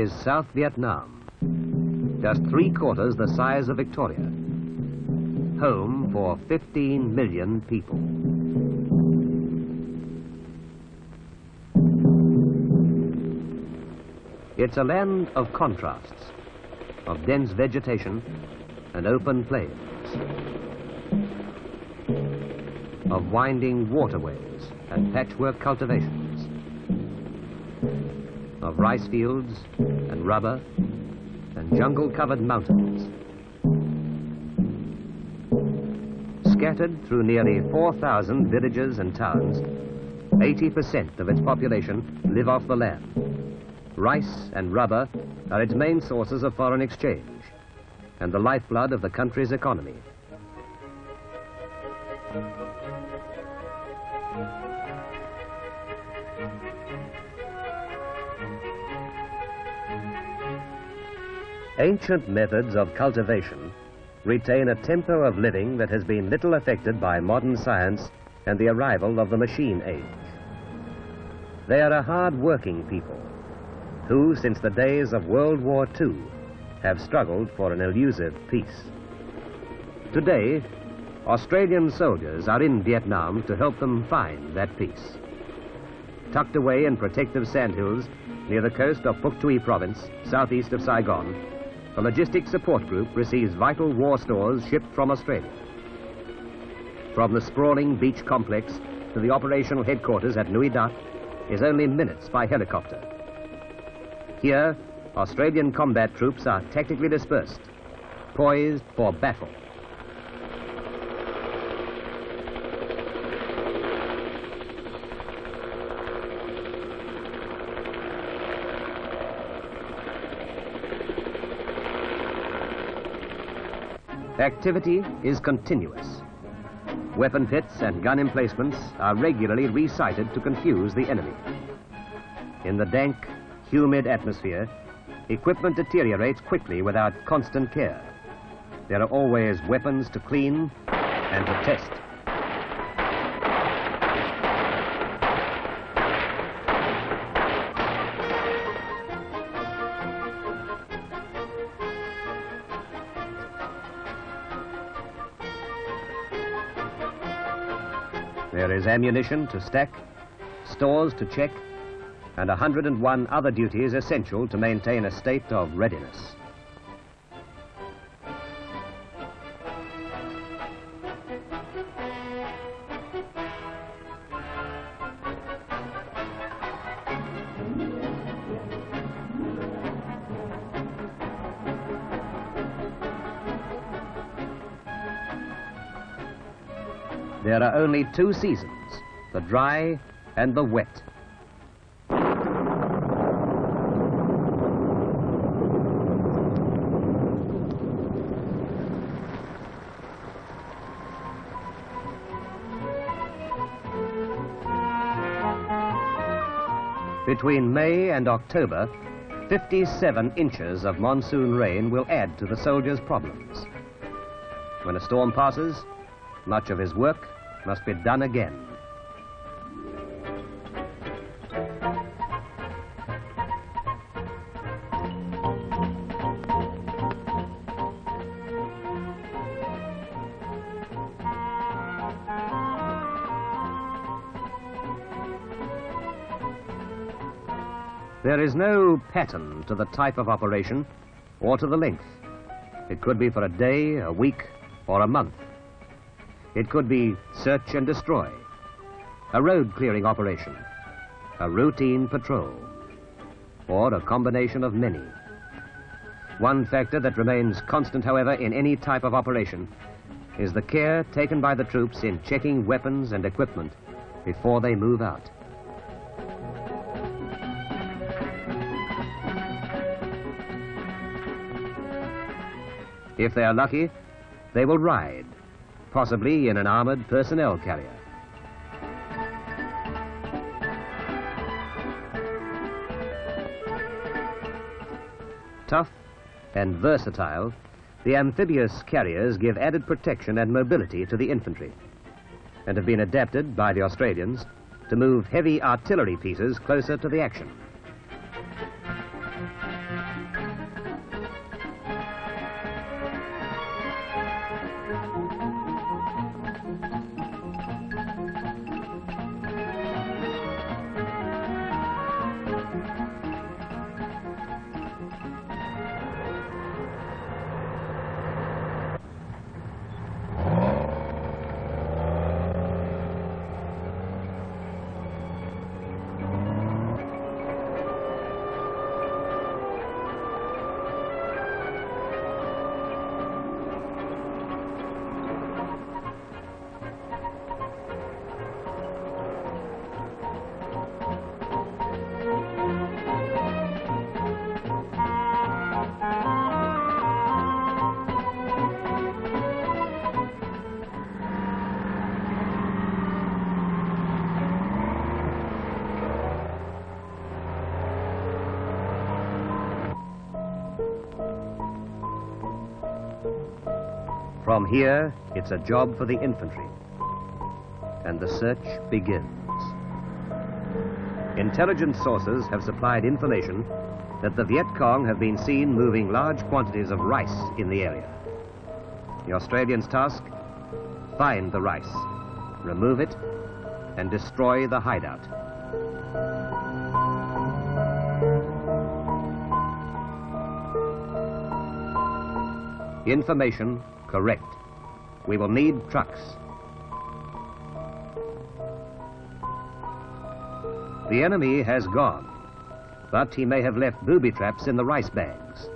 is South Vietnam, just 3/4 the size of Victoria, home for 15 million people. It's a land of contrasts, of dense vegetation and open plains, of winding waterways and patchwork cultivations, of rice fields and rubber and jungle-covered mountains. Scattered through nearly 4,000 villages and towns, 80% of its population live off the land. Rice and rubber are its main sources of foreign exchange and the lifeblood of the country's economy. Ancient methods of cultivation retain a tempo of living that has been little affected by modern science and the arrival of the machine age. They are a hard-working people who, since the days of World War II, have struggled for an elusive peace. Today, Australian soldiers are in Vietnam to help them find that peace. Tucked away in protective sandhills near the coast of Phuoc Tuy province, southeast of Saigon, the Logistics Support Group receives vital war stores shipped from Australia. From the sprawling beach complex to the operational headquarters at Nui Dat is only minutes by helicopter. Here, Australian combat troops are tactically dispersed, poised for battle. Activity is continuous. Weapon pits and gun emplacements are regularly resighted to confuse the enemy. In the dank, humid atmosphere, equipment deteriorates quickly without constant care. There are always weapons to clean and to test. There is ammunition to stack, stores to check, and 101 other duties essential to maintain a state of readiness. There are only two seasons, the dry and the wet. Between May and October, 57 inches of monsoon rain will add to the soldier's problems. When a storm passes, much of his work must be done again. There is no pattern to the type of operation or to the length. It could be for a day, a week, or a month. It could be search and destroy, a road clearing operation, a routine patrol, or a combination of many. One factor that remains constant, however, in any type of operation is the care taken by the troops in checking weapons and equipment before they move out. If they are lucky, they will ride, possibly in an armored personnel carrier. Tough and versatile, the amphibious carriers give added protection and mobility to the infantry and have been adapted by the Australians to move heavy artillery pieces closer to the action. From here, it's a job for the infantry. And the search begins. Intelligence sources have supplied information that the Viet Cong have been seen moving large quantities of rice in the area. The Australians' task: find the rice, remove it, and destroy the hideout. Information correct. We will need trucks. The enemy has gone, but he may have left booby traps in the rice bags.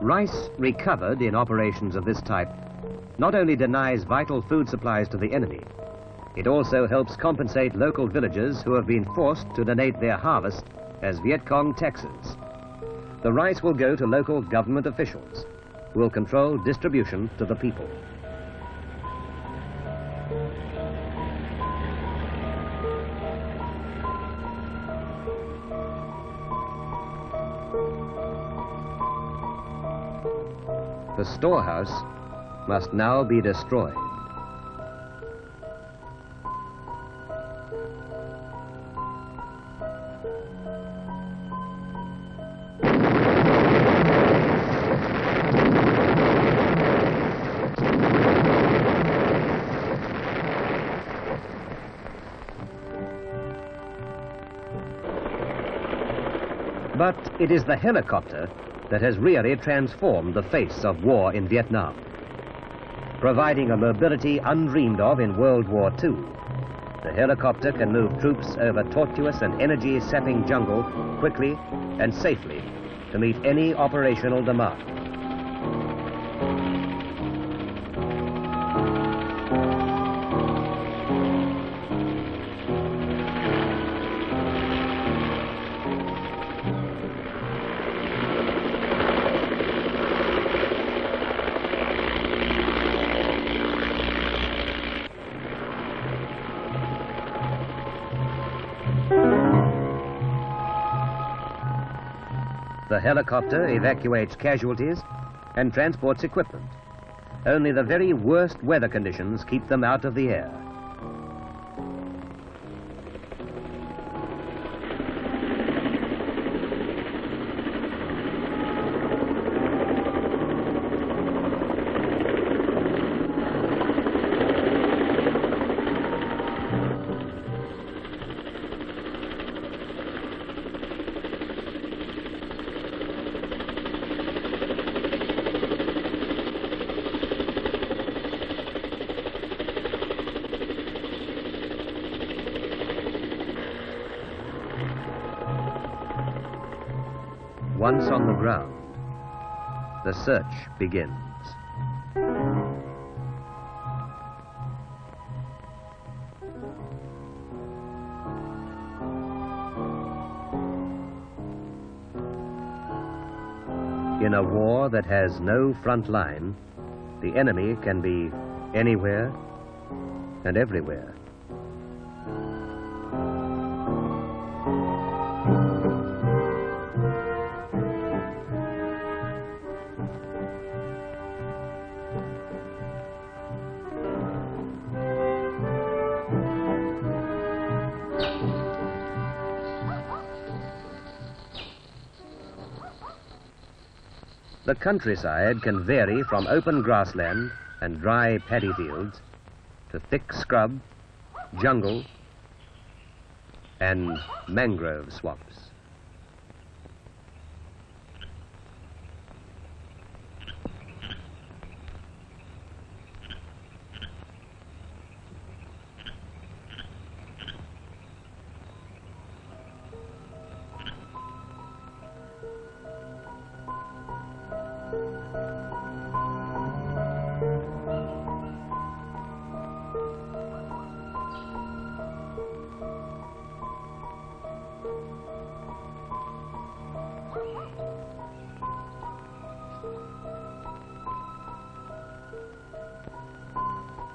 Rice recovered in operations of this type not only denies vital food supplies to the enemy, it also helps compensate local villagers who have been forced to donate their harvest as Viet Cong taxes. The rice will go to local government officials, who will control distribution to the people. The storehouse must now be destroyed. But it is the helicopter that has really transformed the face of war in Vietnam, providing a mobility undreamed of in World War II. The helicopter can move troops over tortuous and energy-sapping jungle quickly and safely to meet any operational demand. The helicopter evacuates casualties and transports equipment. Only the very worst weather conditions keep them out of the air. Once on the ground, the search begins. In a war that has no front line, the enemy can be anywhere and everywhere. The countryside can vary from open grassland and dry paddy fields to thick scrub, jungle, and mangrove swamps.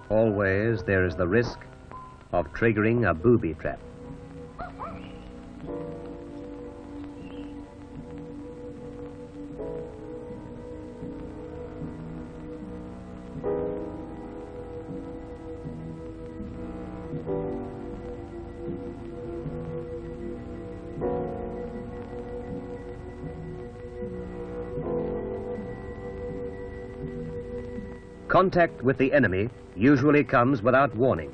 Always there is the risk of triggering a booby trap. Contact with the enemy usually comes without warning.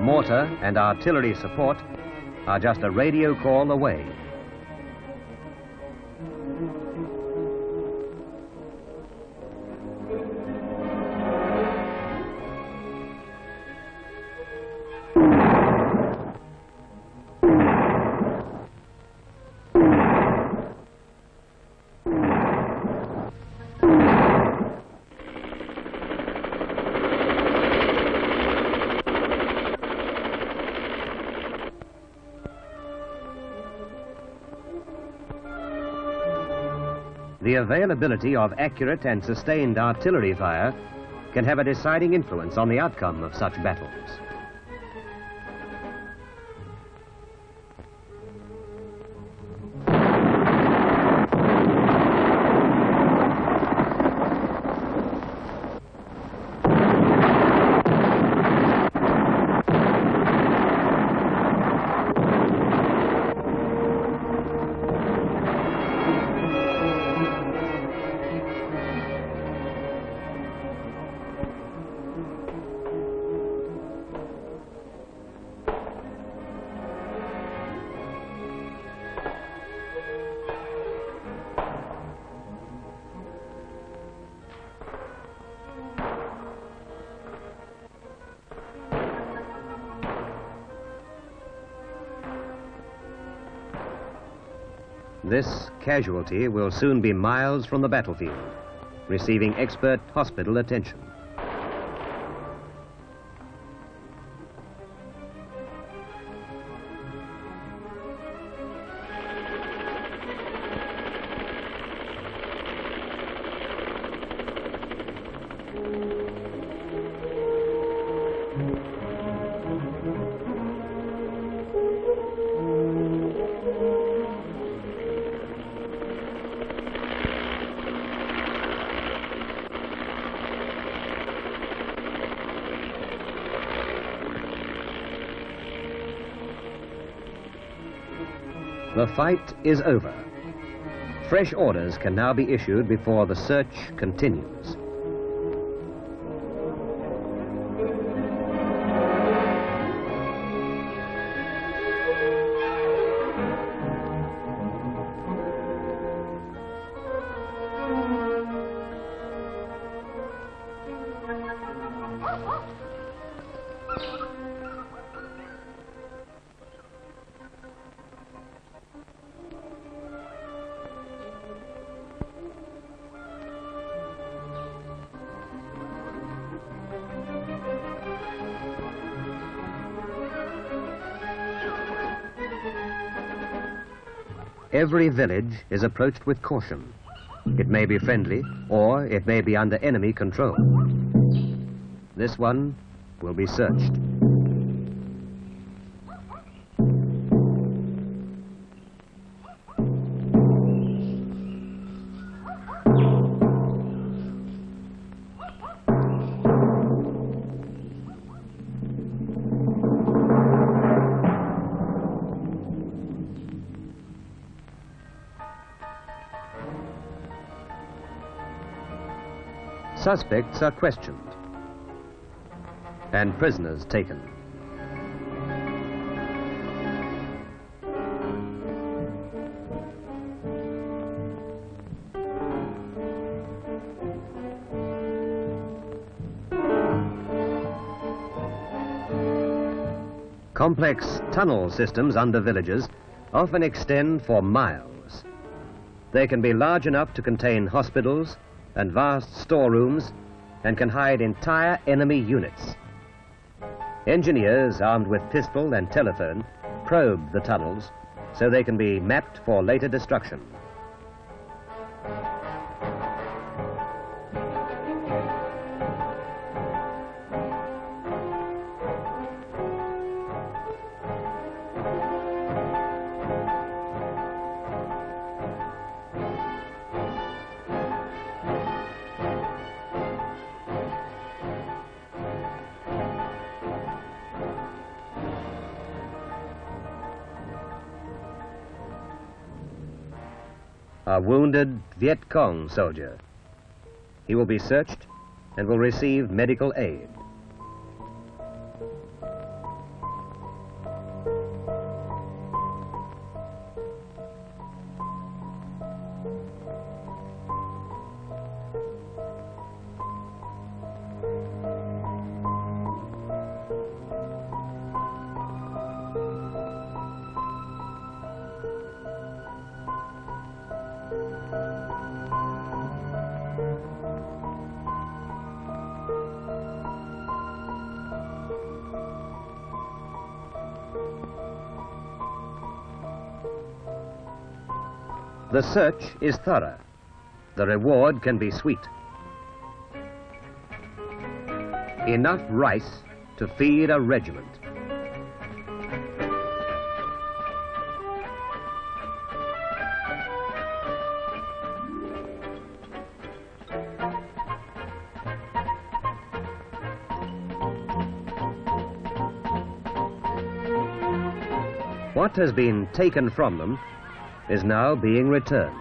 Mortar and artillery support are just a radio call away. The availability of accurate and sustained artillery fire can have a deciding influence on the outcome of such battles. This casualty will soon be miles from the battlefield, receiving expert hospital attention. The fight is over. Fresh orders can now be issued before the search continues. Every village is approached with caution. It may be friendly, or it may be under enemy control. This one will be searched. Suspects are questioned and prisoners taken. Complex tunnel systems under villages often extend for miles. They can be large enough to contain hospitals and vast storerooms and can hide entire enemy units. Engineers armed with pistol and telephone probe the tunnels so they can be mapped for later destruction. A wounded Viet Cong soldier. He will be searched and will receive medical aid. The search is thorough. The reward can be sweet. Enough rice to feed a regiment. What has been taken from them is now being returned.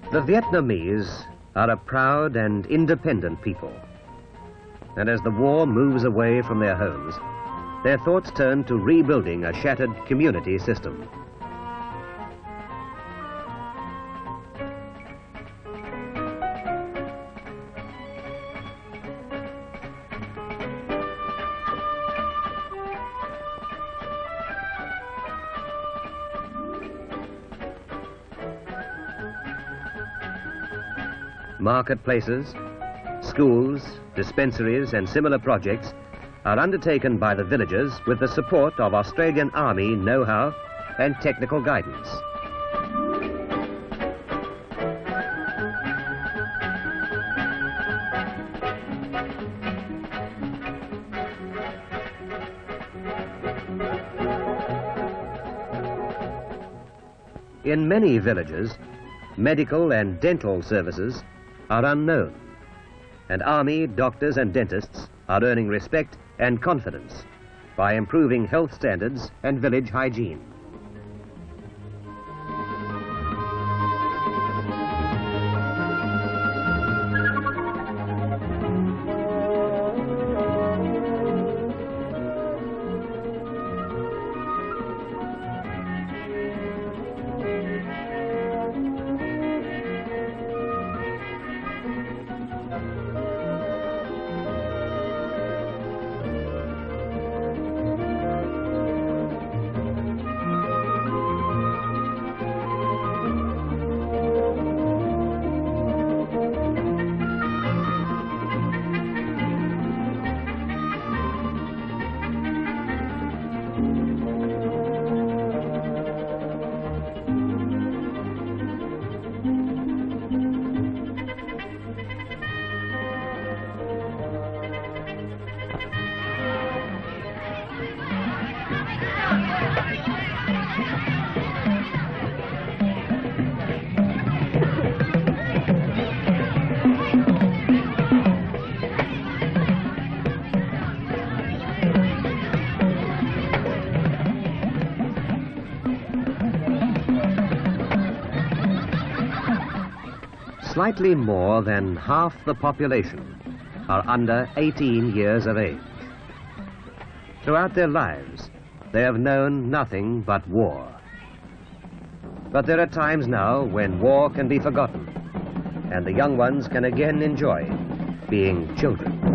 The Vietnamese are a proud and independent people. And as the war moves away from their homes, their thoughts turn to rebuilding a shattered community system. Marketplaces, schools, dispensaries and similar projects are undertaken by the villagers with the support of Australian Army know-how and technical guidance. In many villages, medical and dental services are unknown, and army doctors and dentists are earning respect and confidence by improving health standards and village hygiene. Slightly more than half the population are under 18 years of age. Throughout their lives, they have known nothing but war. But there are times now when war can be forgotten, and the young ones can again enjoy being children.